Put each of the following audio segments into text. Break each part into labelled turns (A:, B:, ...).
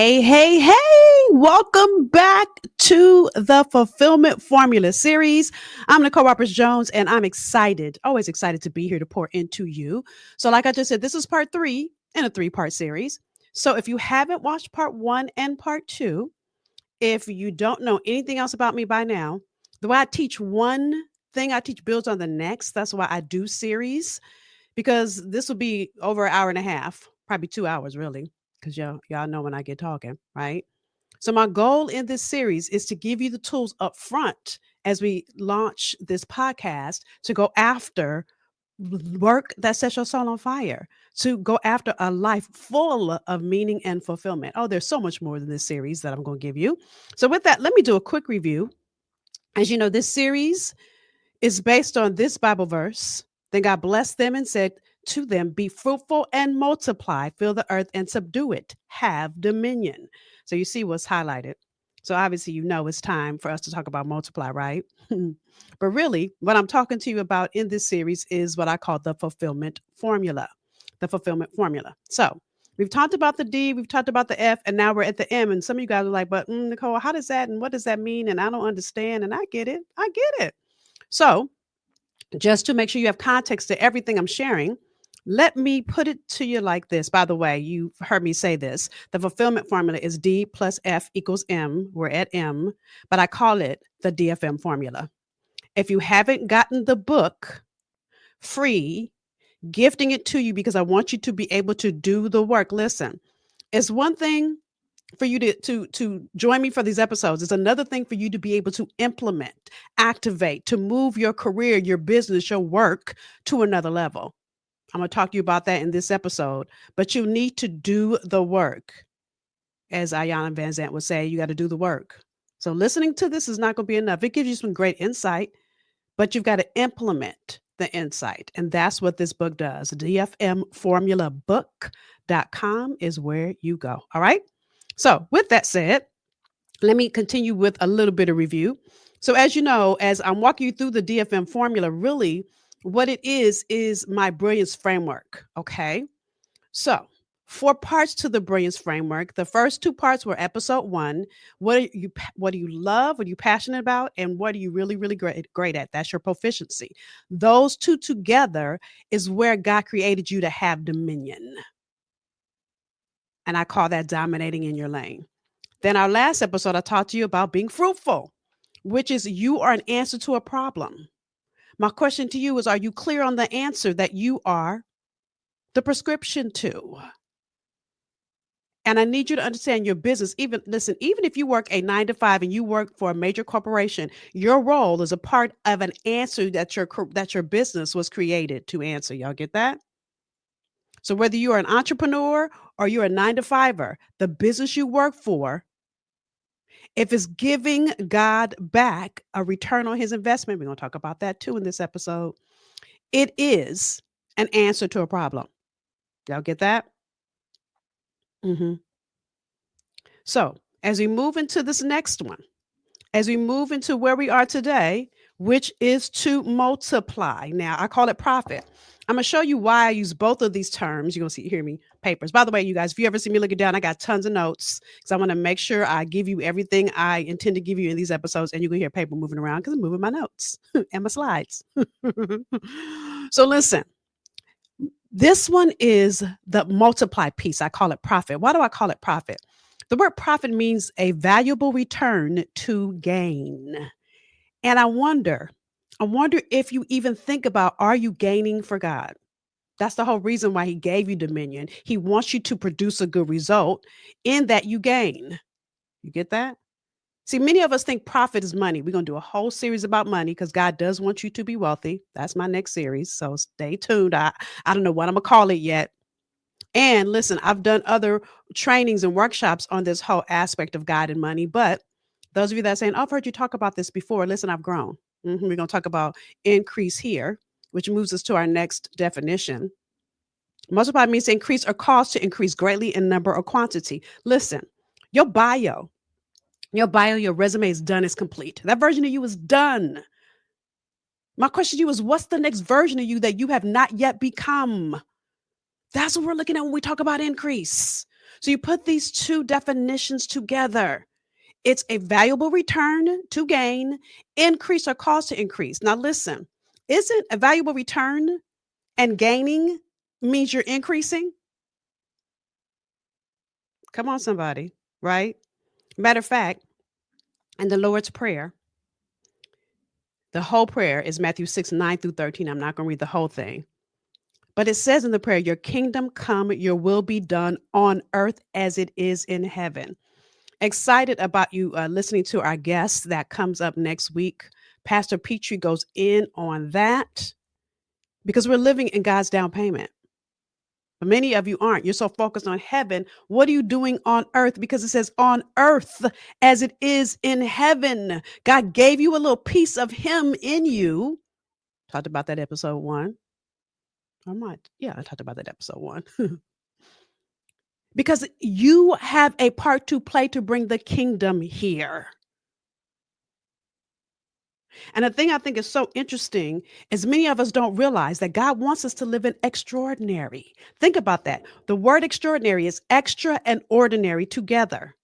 A: Hey, hey, hey, welcome back to the Fulfillment Formula series. I'm Nicole Roberts Jones, and I'm excited, always excited to be here to pour into you. So, like I just said, this is part 3 in a 3-part series. So, if you haven't watched part 1 and part 2, if you don't know anything else about me by now, the way I teach one thing, I teach builds on the next. That's why I do series, because this will be over an hour and a half, probably 2 hours, really, because y'all know when I get talking, right? So my goal in this series is to give you the tools up front as we launch this podcast to go after work that sets your soul on fire, to go after a life full of meaning and fulfillment. Oh, there's so much more than this series that I'm going to give you. So with that, let me do a quick review. As you know, this series is based on this Bible verse. Then God blessed them and said to them, "Be fruitful and multiply, fill the earth and subdue it, have dominion." So you see what's highlighted. So obviously, you know it's time for us to talk about multiply, right? But really, what I'm talking to you about in this series is what I call the fulfillment formula. The fulfillment formula. So we've talked about the D, we've talked about the F, and now we're at the M. And some of you guys are like, but Nicole, how does that and what does that mean? And I don't understand. And I get it. I get it. So, just to make sure you have context to everything I'm sharing, let me put it to you like this. By the way, you've heard me say this. The fulfillment formula is D plus F equals M. We're at M, but I call it the DFM formula. If you haven't gotten the book free, gifting it to you because I want you to be able to do the work. Listen, it's one thing for you to join me for these episodes. It's another thing for you to be able to implement, activate, to move your career, your business, your work to another level. I'm going to talk to you about that in this episode, but you need to do the work. As Ayanna Van Zant would say, you got to do the work. So listening to this is not going to be enough. It gives you some great insight, but you've got to implement the insight. And that's what this book does. DFMFormulaBook.com is where you go. All right. So with that said, let me continue with a little bit of review. So as you know, as I'm walking you through the DFM formula, really what it is my brilliance framework. Okay. So 4 parts to the brilliance framework. The first 2 parts were episode 1. What do you love? What are you passionate about? And what are you really, really great at? That's your proficiency. Those 2 together is where God created you to have dominion. And I call that dominating in your lane. Then our last episode, I talked to you about being fruitful, which is you are an answer to a problem. My question to you is, are you clear on the answer that you are the prescription to? And I need you to understand your business. Even if you work a 9 to 5 and you work for a major corporation, your role is a part of an answer that your business was created to answer. Y'all get that? So whether you are an entrepreneur or you're a 9 to 5er, the business you work for, if it's giving God back a return on his investment, we're going to talk about that too in this episode. It is an answer to a problem. Y'all get that? Mm-hmm. So as we move into this next one, as we move into where we are today, which is to multiply. Now, I call it profit. I'm going to show you why I use both of these terms. You're going to hear me papers. By the way, you guys, if you ever see me looking down, I got tons of notes because I want to make sure I give you everything I intend to give you in these episodes. And you're going to hear paper moving around because I'm moving my notes and my slides. So listen, this one is the multiply piece. I call it profit. Why do I call it profit? The word profit means a valuable return to gain. And I wonder if you even think about, are you gaining for God? That's the whole reason why he gave you dominion. He wants you to produce a good result in that you gain. You get that? See, many of us think profit is money. We're going to do a whole series about money because God does want you to be wealthy. That's my next series. So stay tuned. I don't know what I'm going to call it yet. And listen, I've done other trainings and workshops on this whole aspect of God and money. But those of you that are saying, oh, I've heard you talk about this before. Listen, I've grown. We're going to talk about increase here, which moves us to our next definition. Multiply means to increase or cause to increase greatly in number or quantity. Listen, your your resume is done, is complete. That version of you is done. My question to you is, what's the next version of you that you have not yet become? That's what we're looking at when we talk about increase. So you put these two definitions together. It's a valuable return to gain, increase or cause to increase. Now, listen, isn't a valuable return and gaining means you're increasing? Come on, somebody, right? Matter of fact, in the Lord's Prayer, the whole prayer is Matthew 6, 9 through 13. I'm not going to read the whole thing. But it says in the prayer, your kingdom come, your will be done on earth as it is in heaven. Excited about you listening to our guest that comes up next week. Pastor Petrie goes in on that because we're living in God's down payment. But many of you aren't. You're so focused on heaven. What are you doing on earth? Because it says on earth as it is in heaven. God gave you a little piece of him in you. Talked about that episode 1. I talked about that episode 1. Because you have a part to play to bring the kingdom here. And the thing I think is so interesting is many of us don't realize that God wants us to live in extraordinary. Think about that. The word extraordinary is extra and ordinary together.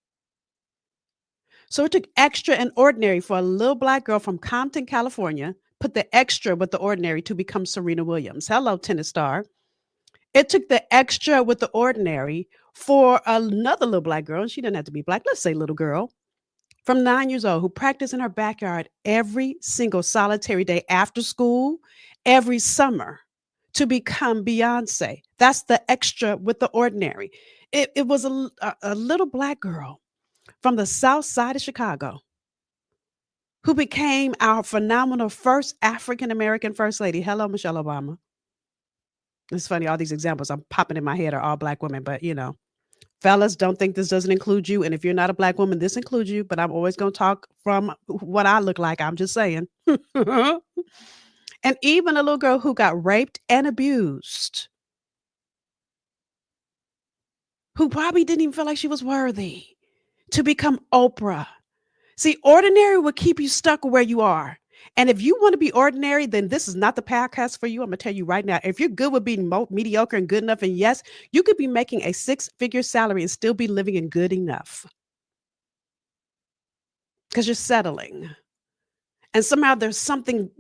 A: So it took extra and ordinary for a little Black girl from Compton, California, put the extra with the ordinary to become Serena Williams. Hello, tennis star. It took the extra with the ordinary for another little Black girl, and she didn't have to be Black, let's say little girl, from 9 years old, who practiced in her backyard every single solitary day after school, every summer, to become Beyonce. That's the extra with the ordinary. It was a little Black girl from the south side of Chicago who became our phenomenal first African-American first lady. Hello, Michelle Obama. It's funny, all these examples I'm popping in my head are all Black women, but fellas, don't think this doesn't include you. And if you're not a Black woman, this includes you, but I'm always going to talk from what I look like. I'm just saying. And even a little girl who got raped and abused, who probably didn't even feel like she was worthy to become Oprah. See, ordinary will keep you stuck where you are. And if you want to be ordinary, then this is not the podcast for you. I'm going to tell you right now, if you're good with being mediocre and good enough, and yes, you could be making a 6-figure salary and still be living in good enough because you're settling. And somehow there's something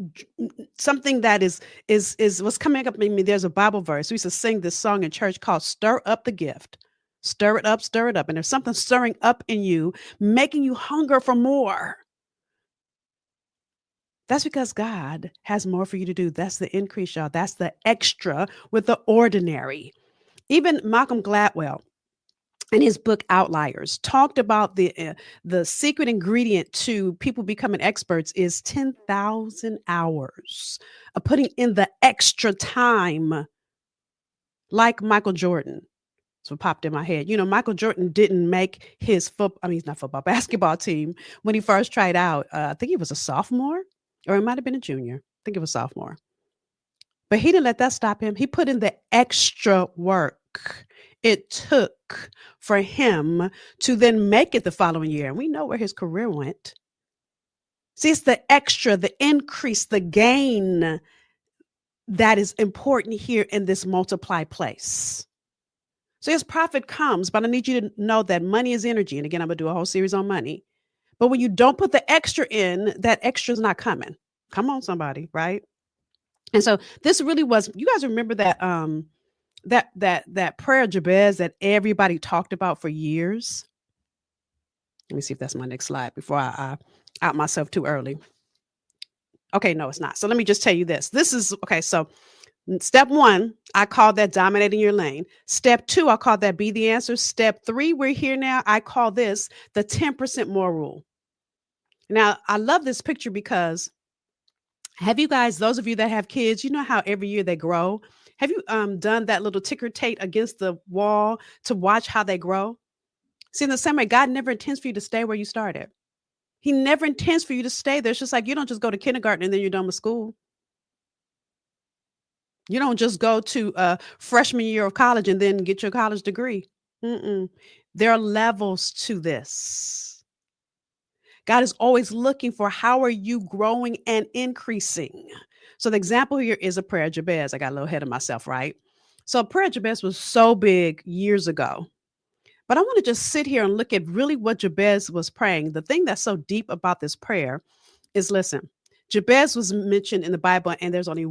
A: that is what's coming up in me. There's a Bible verse. We used to sing this song in church called Stir Up the Gift. Stir it up, stir it up. And there's something stirring up in you, making you hunger for more. That's because God has more for you to do. That's the increase, y'all. That's the extra with the ordinary. Even Malcolm Gladwell, in his book Outliers, talked about the secret ingredient to people becoming experts is 10,000 hours of putting in the extra time, like Michael Jordan. That's what popped in my head. Michael Jordan didn't make his basketball team when he first tried out. I think he was a sophomore, or it might have been a junior. I think it was sophomore. But he didn't let that stop him. He put in the extra work it took for him to then make it the following year. And we know where his career went. See, it's the extra, the increase, the gain that is important here in this multiply place. So as profit comes, but I need you to know that money is energy. And again, I'm going to do a whole series on money. But when you don't put the extra in, that extra is not coming. Come on, somebody, right? And so this really was, you guys remember that that prayer Jabez that everybody talked about for years? Let me see if that's my next slide before I out myself too early. Okay, no, it's not. So let me just tell you this. This is, okay, so step 1, I call that dominating your lane. Step 2, I call that be the answer. Step 3, we're here now. I call this the 10% more rule. Now, I love this picture because have you guys, those of you that have kids, you know how every year they grow? Have you done that little ticker tape against the wall to watch how they grow? See, in the same way, God never intends for you to stay where you started. He never intends for you to stay there. It's just like you don't just go to kindergarten and then you're done with school. You don't just go to freshman year of college and then get your college degree. There are levels to this. God is always looking for how are you growing and increasing. So the example here is a prayer Jabez. I got a little ahead of myself, right? So prayer Jabez was so big years ago. But I want to just sit here and look at really what Jabez was praying. The thing that's so deep about this prayer is, listen, Jabez was mentioned in the Bible, and there's only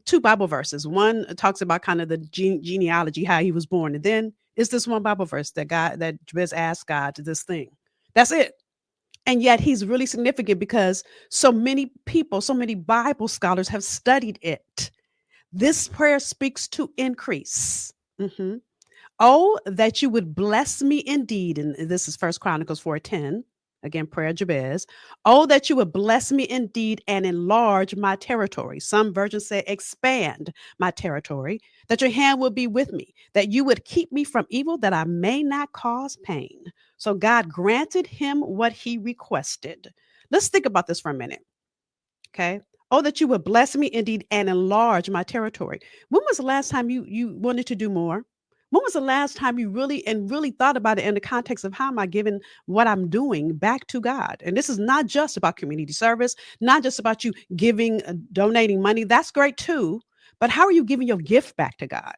A: two Bible verses. One talks about kind of the genealogy, how he was born, and then is this one Bible verse that Jabez asked God to this thing. That's it. And yet he's really significant because so many people, so many Bible scholars have studied it. This prayer speaks to increase. Mhm. Oh, that you would bless me indeed. And this is First Chronicles 4:10. Again, prayer Jabez. Oh, that you would bless me indeed and enlarge my territory. Some versions say expand my territory, that your hand would be with me, that you would keep me from evil, that I may not cause pain. So God granted him what he requested. Let's think about this for a minute. Okay. Oh, that you would bless me indeed and enlarge my territory. When was the last time you wanted to do more? When was the last time you really thought about it in the context of how am I giving what I'm doing back to God? And this is not just about community service, not just about you giving, donating money. That's great too. But how are you giving your gift back to God?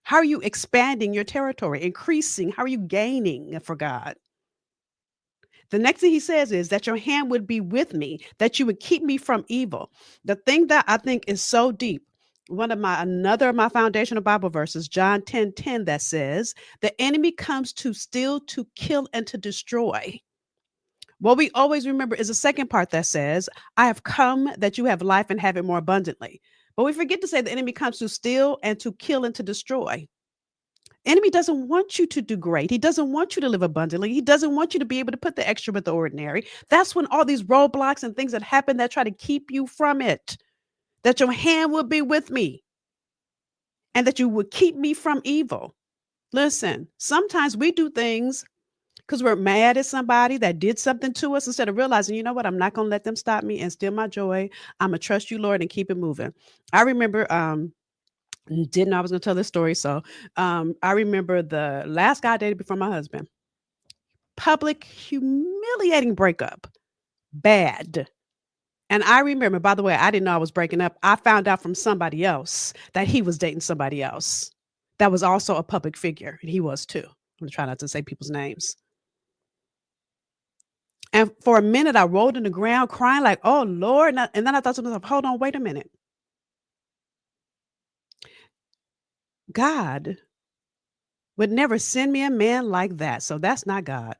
A: How are you expanding your territory, increasing? How are you gaining for God? The next thing he says is that your hand would be with me, that you would keep me from evil. The thing that I think is so deep, another of my foundational Bible verses, John 10:10, that says, the enemy comes to steal, to kill, and to destroy. What we always remember is the second part that says, I have come that you have life and have it more abundantly. But we forget to say the enemy comes to steal and to kill and to destroy. Enemy doesn't want you to do great. He doesn't want you to live abundantly. He doesn't want you to be able to put the extra with the ordinary. That's when all these roadblocks and things that happen that try to keep you from it, that your hand will be with me and that you would keep me from evil. Listen, sometimes we do things because we're mad at somebody that did something to us instead of realizing, you know what, I'm not going to let them stop me and steal my joy. I'm going to trust you, Lord, and keep it moving. I remember, didn't know I was going to tell this story. So I remember the last guy I dated before my husband. Public humiliating breakup. Bad. And I remember, by the way, I didn't know I was breaking up. I found out from somebody else that he was dating somebody else that was also a public figure. And he was too. I'm going to try not to say people's names. And for a minute, I rolled in the ground crying like, oh, Lord. And then I thought to myself, hold on, wait a minute. God would never send me a man like that. So that's not God.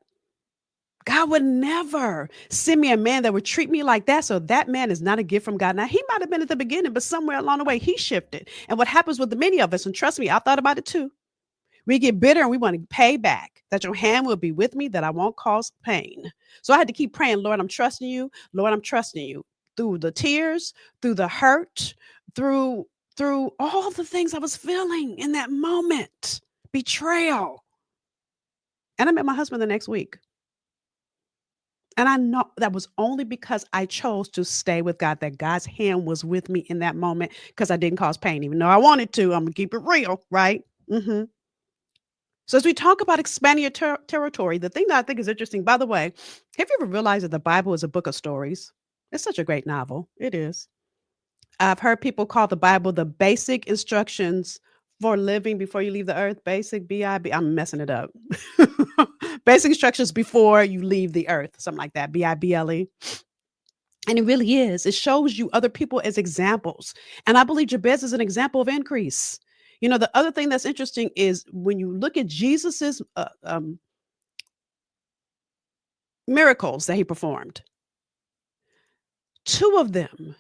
A: God would never send me a man that would treat me like that. So that man is not a gift from God. Now, he might have been at the beginning, but somewhere along the way, he shifted. And what happens with the many of us, and trust me, I thought about it too. We get bitter and we want to pay back, that your hand will be with me, that I won't cause pain. So I had to keep praying, Lord, I'm trusting you. Lord, I'm trusting you through the tears, through the hurt, through all the things I was feeling in that moment, betrayal. And I met my husband the next week. And I know that was only because I chose to stay with God, that God's hand was with me in that moment because I didn't cause pain, even though I wanted to. I'm going to keep it real, right? Mm-hmm. So as we talk about expanding your territory, the thing that I think is interesting, by the way, have you ever realized that the Bible is a book of stories? It's such a great novel. It is. I've heard people call the Bible the basic instructions for living before you leave the earth. Basic, B-I-B. I'm messing it up. Basic instructions before you leave the earth. Something like that. B-I-B-L-E. And it really is. It shows you other people as examples. And I believe Jabez is an example of increase. You know, the other thing that's interesting is when you look at Jesus's miracles that he performed, two of them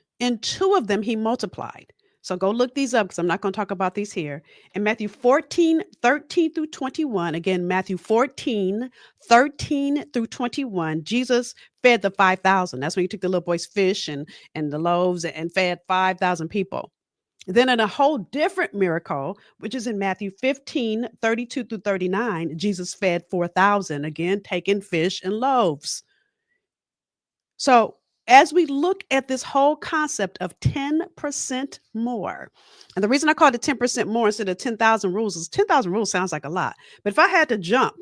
A: he multiplied. So go look these up because I'm not going to talk about these here. In Matthew 14:13 through 21, again, Matthew 14:13 through 21, Jesus fed the 5,000. That's when he took the little boy's fish and the loaves and fed 5,000 people. Then in a whole different miracle, which is in Matthew 15:32 through 39, Jesus fed 4,000, again, taking fish and loaves. So as we look at this whole concept of 10% more, and the reason I called it 10% more instead of 10,000 rules is 10,000 rules sounds like a lot. But if I had to jump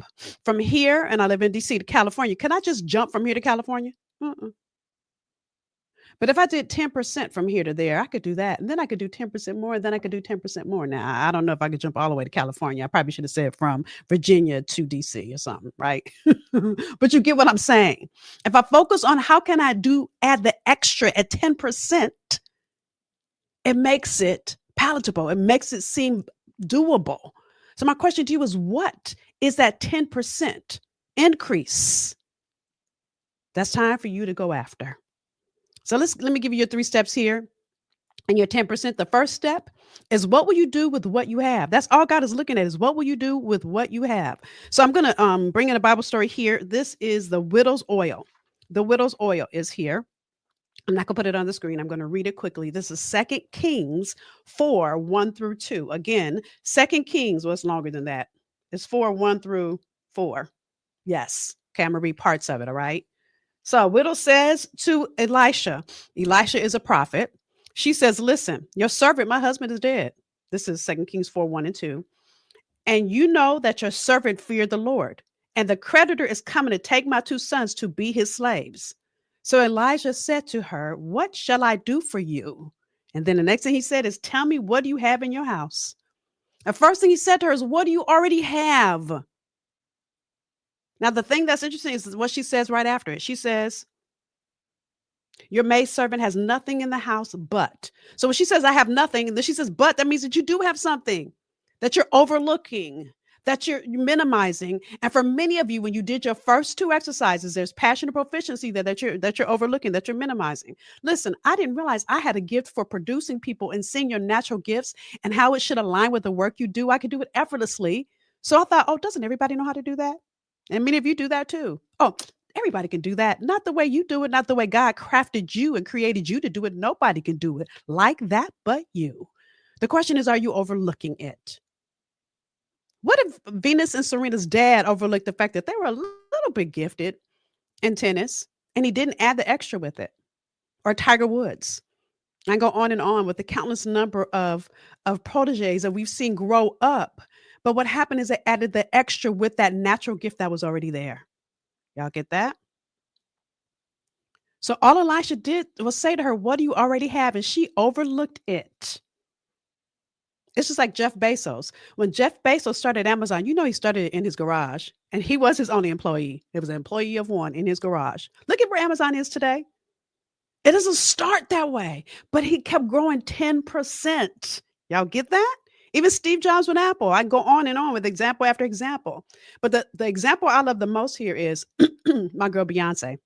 A: from here, and I live in DC to California, can I just jump from here to California? Uh-uh. But if I did 10% from here to there, I could do that. And then I could do 10% more. And then I could do 10% more. Now, I don't know if I could jump all the way to California. I probably should have said from Virginia to DC or something, right? But you get what I'm saying. If I focus on how can I add the extra at 10%, it makes it palatable. It makes it seem doable. So my question to you is, what is that 10% increase? That's time for you to go after. So let me give you your 3 steps here. And your 10%, the first step is, what will you do with what you have? That's all God is looking at, is what will you do with what you have? So I'm going to bring in a Bible story here. This is the widow's oil. The widow's oil is here. I'm not going to put it on the screen. I'm going to read it quickly. This is 2 Kings 4, 1 through 2. Again, 2 Kings was longer than that. It's 4, 1 through 4. Yes. Okay, I'm going to read parts of it, all right? So a widow says to Elisha is a prophet. She says, listen, your servant, my husband, is dead. This is 2 Kings 4, 1 and 2. And you know that your servant feared the Lord, and the creditor is coming to take my 2 sons to be his slaves. So Elijah said to her, what shall I do for you? And then the next thing he said is, tell me, what do you have in your house? The first thing he said to her is, what do you already have? Now, the thing that's interesting is what she says right after it. She says, your maidservant has nothing in the house but. So when she says, I have nothing, and then she says, but, that means that you do have something, that you're overlooking, that you're minimizing. And for many of you, when you did your first 2 exercises, there's passion and proficiency there that you're overlooking, that you're minimizing. Listen, I didn't realize I had a gift for producing people and seeing your natural gifts and how it should align with the work you do. I could do it effortlessly. So I thought, oh, doesn't everybody know how to do that? And many of you do that too. Oh, everybody can do that. Not the way you do it, not the way God crafted you and created you to do it. Nobody can do it like that but you. The question is, are you overlooking it? What if Venus and Serena's dad overlooked the fact that they were a little bit gifted in tennis and he didn't add the extra with it? Or Tiger Woods. I go on and on with the countless number of proteges that we've seen grow up. But what happened is they added the extra with that natural gift that was already there. Y'all get that? So all Elisha did was say to her, what do you already have? And she overlooked it. It's just like Jeff Bezos. When Jeff Bezos started Amazon, he started it in his garage, and he was his only employee. It was an employee of one in his garage. Look at where Amazon is today. It doesn't start that way, but he kept growing 10%. Y'all get that? Even Steve Jobs with Apple. I go on and on with example after example. But the example I love the most here is my girl Beyonce.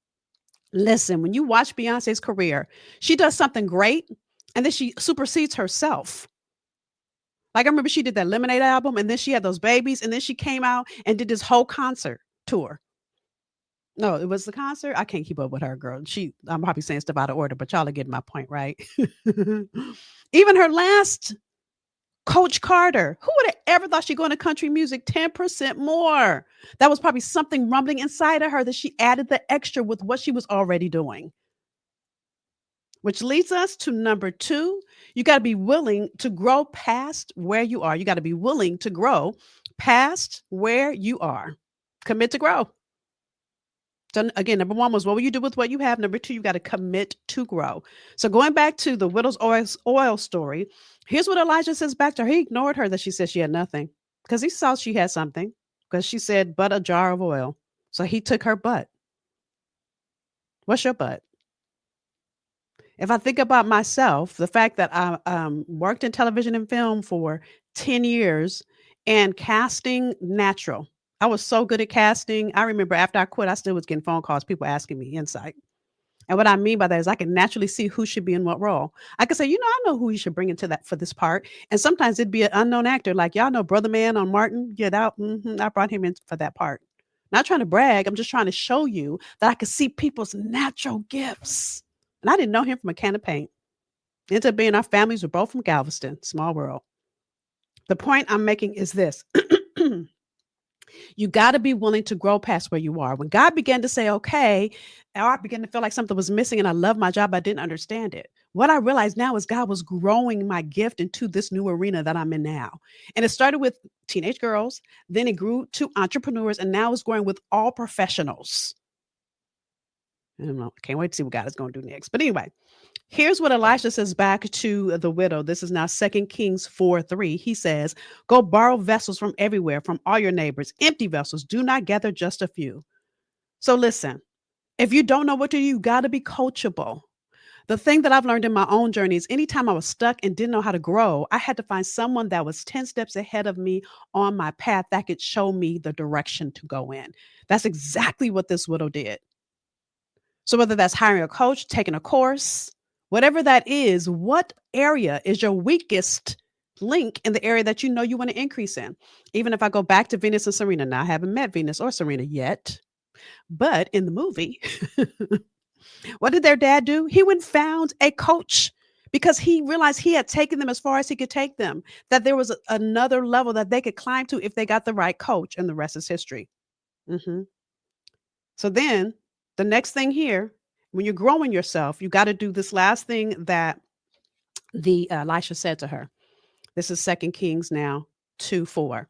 A: Listen, when you watch Beyonce's career, she does something great, and then she supersedes herself. Like I remember she did that Lemonade album, and then she had those babies, and then she came out and did this whole concert tour. No, it was the concert. I can't keep up with her, girl. I'm probably saying stuff out of order, but y'all are getting my point, right? Even her last Coach Carter, who would have ever thought she'd go into country music? 10% more. That was probably something rumbling inside of her that she added the extra with what she was already doing. Which leads us to number 2. You got to be willing to grow past where you are. You got to be willing to grow past where you are. Commit to grow. So again, number 1 was, what will you do with what you have? Number 2, you got to commit to grow. So going back to the widow's oil story, here's what Elijah says back to her. He ignored her that she said she had nothing, because he saw she had something, because she said, but a jar of oil. So he took her butt. What's your butt? If I think about myself, the fact that I worked in television and film for 10 years and casting natural. I was so good at casting. I remember after I quit, I still was getting phone calls, people asking me insight. And what I mean by that is I can naturally see who should be in what role. I could say, I know who you should bring into that for this part. And sometimes it'd be an unknown actor. Like, y'all know Brother Man on Martin. Yeah, I brought him in for that part. Not trying to brag. I'm just trying to show you that I could see people's natural gifts. And I didn't know him from a can of paint. Ended up being our families were both from Galveston. Small world. The point I'm making is this. You got to be willing to grow past where you are. When God began to say, okay, I began to feel like something was missing and I love my job, I didn't understand it. What I realized now is God was growing my gift into this new arena that I'm in now. And it started with teenage girls, then it grew to entrepreneurs, and now it's growing with all professionals. I don't know. Can't wait to see what God is going to do next. But anyway, Here's what Elisha says back to the widow. This is now 2 Kings 4:3. He says, go borrow vessels from everywhere, from all your neighbors, empty vessels. Do not gather just a few. So listen, if you don't know what to do, you got to be coachable. The thing that I've learned in my own journey is anytime I was stuck and didn't know how to grow, I had to find someone that was 10 steps ahead of me on my path that could show me the direction to go in. That's exactly what this widow did. So, whether that's hiring a coach, taking a course, whatever that is, what area is your weakest link in the area that you know you want to increase in? Even if I go back to Venus and Serena, now I haven't met Venus or Serena yet, but in the movie, what did their dad do? He went and found a coach because he realized he had taken them as far as he could take them, that there was another level that they could climb to if they got the right coach, and the rest is history. hmm So then the next thing here, when you're growing yourself, you got to do this last thing that the Elisha said to her. This is 2 Kings now 2:4.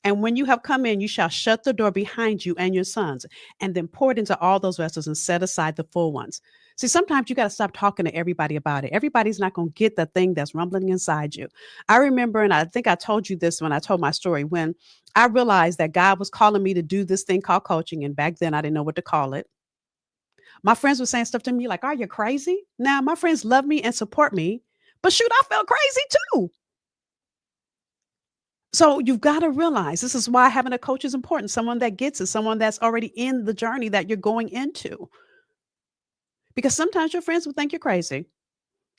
A: And when you have come in, you shall shut the door behind you and your sons, and then pour it into all those vessels and set aside the full ones. See, sometimes you got to stop talking to everybody about it. Everybody's not going to get the thing that's rumbling inside you. I remember, and I think I told you this when I told my story, when I realized that God was calling me to do this thing called coaching. And back then I didn't know what to call it. My friends were saying stuff to me like, are you crazy? Now, my friends love me and support me, but shoot, I felt crazy too. So you've got to realize this is why having a coach is important. Someone that gets it, someone that's already in the journey that you're going into. Because sometimes your friends will think you're crazy.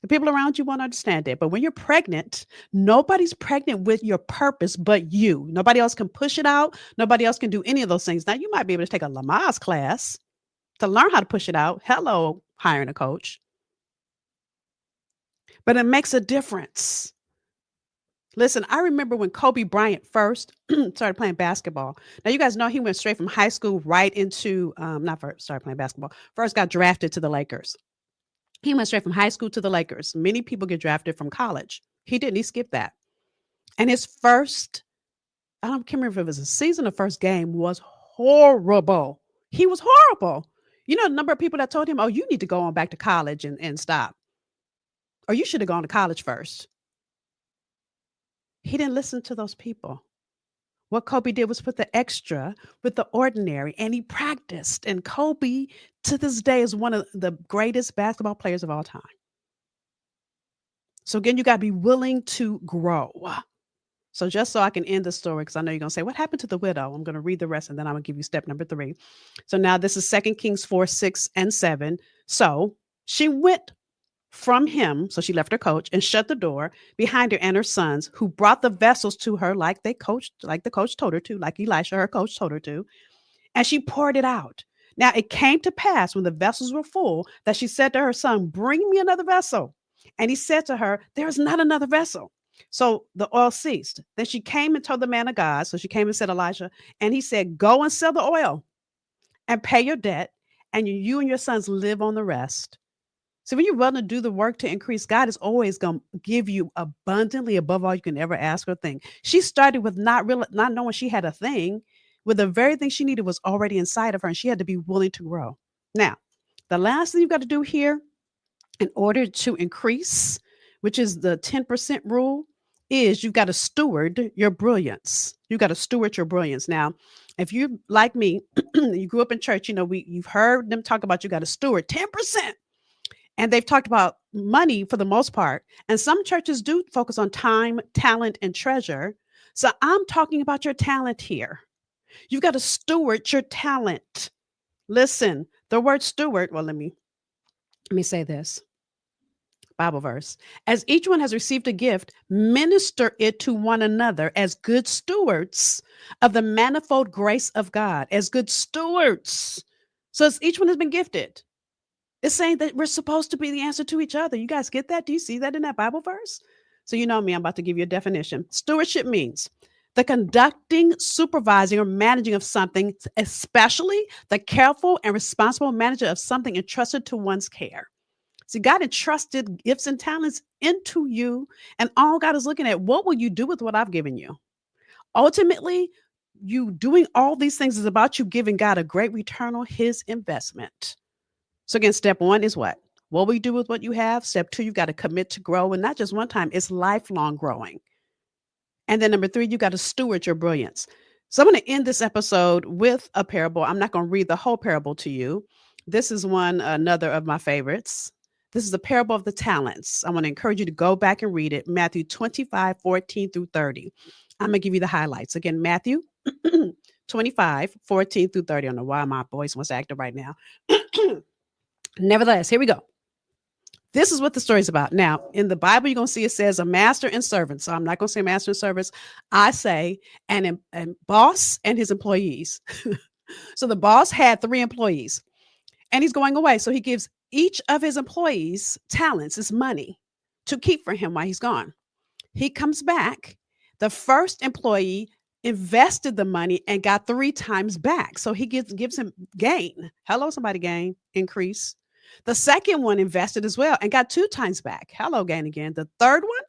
A: The people around you won't understand it. But when you're pregnant, nobody's pregnant with your purpose but you. Nobody else can push it out. Nobody else can do any of those things. Now, you might be able to take a Lamaze class to learn how to push it out. Hello, hiring a coach. But it makes a difference. Listen, I remember when Kobe Bryant first started playing basketball. Now, you guys know he went straight from high school right into, not first started playing basketball, first got drafted to the Lakers. He went straight from high school to the Lakers. Many people get drafted from college. He didn't. He skipped that. And his first, I don't remember if it was a season or first game, was horrible. He was horrible. You know, the number of people that told him, oh, you need to go on back to college and stop. Or you should have gone to college first. He didn't listen to those people. What Kobe did was put the extra with the ordinary, and he practiced. And Kobe, to this day, is one of the greatest basketball players of all time. So again, you got to be willing to grow. So just so I can end the story, because I know you're going to say, what happened to the widow? I'm going to read the rest, and then I'm going to give you step number 3. So now this is 2 Kings 4:6-7. So she went from him, so she left her coach and shut the door behind her and her sons, who brought the vessels to her like the coach told her to, like Elisha, her coach, told her to, and she poured it out. Now it came to pass when the vessels were full that she said to her son, bring me another vessel. And he said to her, there is not another vessel. So the oil ceased. Then she came and told the man of God. So she came and said, Elijah, and he said, go and sell the oil and pay your debt, and you and your sons live on the rest. So when you're willing to do the work to increase, God is always going to give you abundantly above all you can ever ask or think. She started with not knowing she had a thing, with the very thing she needed was already inside of her, and she had to be willing to grow. Now, the last thing you've got to do here in order to increase, which is the 10% rule, is you've got to steward your brilliance. You've got to steward your brilliance. Now, if you like me, you grew up in church, you know, you've heard them talk about you got to steward 10%. And they've talked about money for the most part. And some churches do focus on time, talent, and treasure. So I'm talking about your talent here. You've got to steward your talent. Listen, the word steward, well, let me say this. Bible verse. As each one has received a gift, minister it to one another as good stewards of the manifold grace of God, as good stewards. So as each one has been gifted. It's saying that we're supposed to be the answer to each other. You guys get that? Do you see that in that Bible verse? So you know me, I'm about to give you a definition. Stewardship means the conducting, supervising, or managing of something, especially the careful and responsible manager of something entrusted to one's care. See, God entrusted gifts and talents into you, and all God is looking at, what will you do with what I've given you? Ultimately, you doing all these things is about you giving God a great return on his investment. So again, step 1 is what? What we do with what you have. Step 2, you got to commit to grow, and not just one time, it's lifelong growing. And then number 3, you got to steward your brilliance. So I'm going to end this episode with a parable. I'm not going to read the whole parable to you. This is another of my favorites. This is the parable of the talents. I want to encourage you to go back and read it. Matthew 25:14 through 30. I'm going to give you the highlights. Again, Matthew 25:14 through 30. I don't know why my voice wants to act up right now. Nevertheless, here we go. This is what the story is about. Now, in the Bible, you're going to see it says a master and servant. So I'm not going to say master and servants. I say an boss and his employees. So the boss had 3 employees and he's going away. So he gives each of his employees talents, his money, to keep for him while he's gone. He comes back. The first employee invested the money and got 3 times back. So he gives him gain. Hello, somebody, gain, increase. The second one invested as well and got 2 times back. Hello, gain again. The third one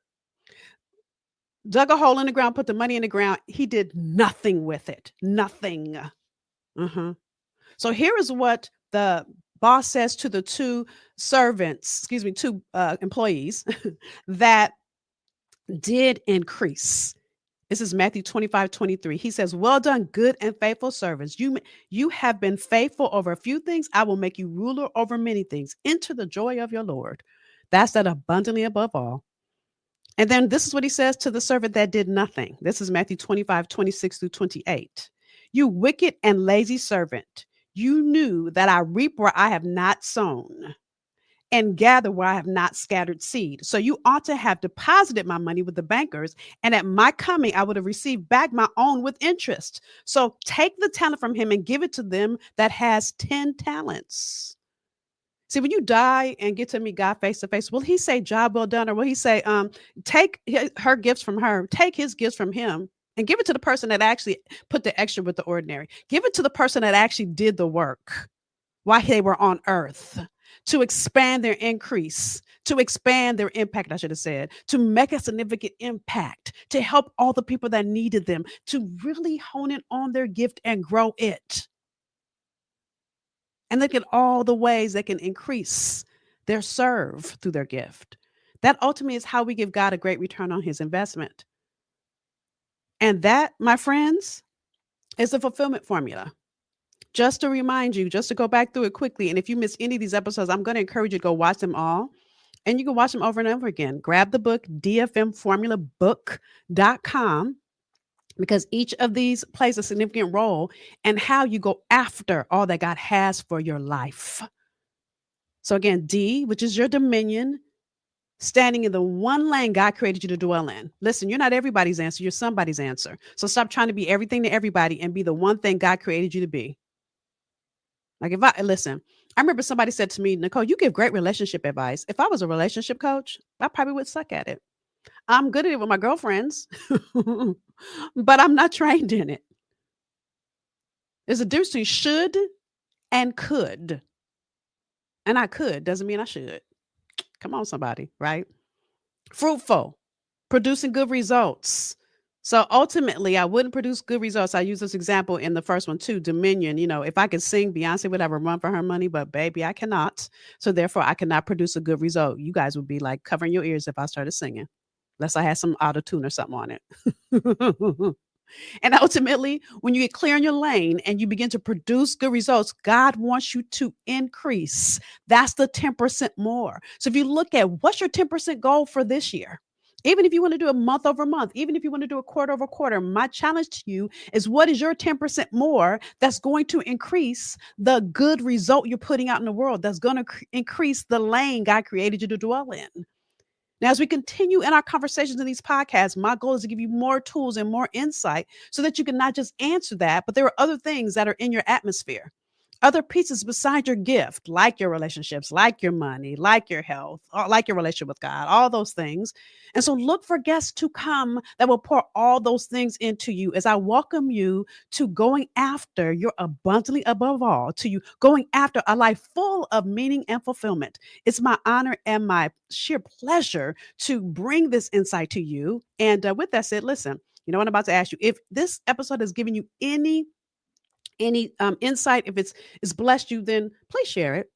A: dug a hole in the ground, put the money in the ground. He did nothing with it. Nothing. So here is what the boss says to the 2 employees that did increase. This is Matthew 25:23. He says, well done, good and faithful servants. You have been faithful over a few things. I will make you ruler over many things. Enter the joy of your Lord. That's that abundantly above all. And then this is what he says to the servant that did nothing. This is Matthew 25:26 through 28. You wicked and lazy servant. You knew that I reap where I have not sown and gather where I have not scattered seed. So you ought to have deposited my money with the bankers, and at my coming, I would have received back my own with interest. So take the talent from him and give it to them that has 10 talents. See, when you die and get to meet God face to face, will he say, job well done? Or will he say, take her gifts from her, take his gifts from him and give it to the person that actually put the extra with the ordinary. Give it to the person that actually did the work while they were on earth, to expand their increase, to expand their impact, I should have said, to make a significant impact, to help all the people that needed them, to really hone in on their gift and grow it. And look at all the ways they can increase their serve through their gift. That ultimately is how we give God a great return on his investment. And that, my friends, is the fulfillment formula. Just to remind you, just to go back through it quickly. And if you miss any of these episodes, I'm going to encourage you to go watch them all. And you can watch them over and over again. Grab the book, dfmformulabook.com, because each of these plays a significant role in how you go after all that God has for your life. So again, D, which is your dominion, standing in the one lane God created you to dwell in. Listen, you're not everybody's answer. You're somebody's answer. So stop trying to be everything to everybody and be the one thing God created you to be. Like I remember somebody said to me, Nicole, you give great relationship advice. If I was a relationship coach, I probably would suck at it. I'm good at it with my girlfriends, but I'm not trained in it. There's a difference between should and could. And I could doesn't mean I should. Come on, somebody, right? Fruitful, producing good results. So ultimately, I wouldn't produce good results. I use this example in the first one too, dominion. If I could sing, Beyonce would have a run for her money, but baby, I cannot. So therefore, I cannot produce a good result. You guys would be like covering your ears if I started singing, unless I had some auto-tune or something on it. And ultimately, when you get clear in your lane and you begin to produce good results, God wants you to increase. That's the 10% more. So if you look at what's your 10% goal for this year, even if you want to do a month over month, even if you want to do a quarter over quarter, my challenge to you is what is your 10% more that's going to increase the good result you're putting out in the world, that's going to increase the lane God created you to dwell in. Now, as we continue in our conversations in these podcasts, my goal is to give you more tools and more insight so that you can not just answer that, but there are other things that are in your atmosphere. Other pieces beside your gift, like your relationships, like your money, like your health, like your relationship with God, all those things. And so look for guests to come that will pour all those things into you as I welcome you to going after your abundantly above all, to you going after a life full of meaning and fulfillment. It's my honor and my sheer pleasure to bring this insight to you. And with that said, listen, you know what I'm about to ask you. If this episode has given you any insight, if it's blessed you, then please share it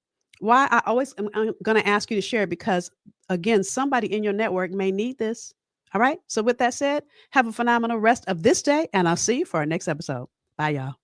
A: Why I always am I'm going to ask you to share, because again, somebody in your network may need this. All right. So with that said, have a phenomenal rest of this day, and I'll see you for our next episode. Bye, y'all.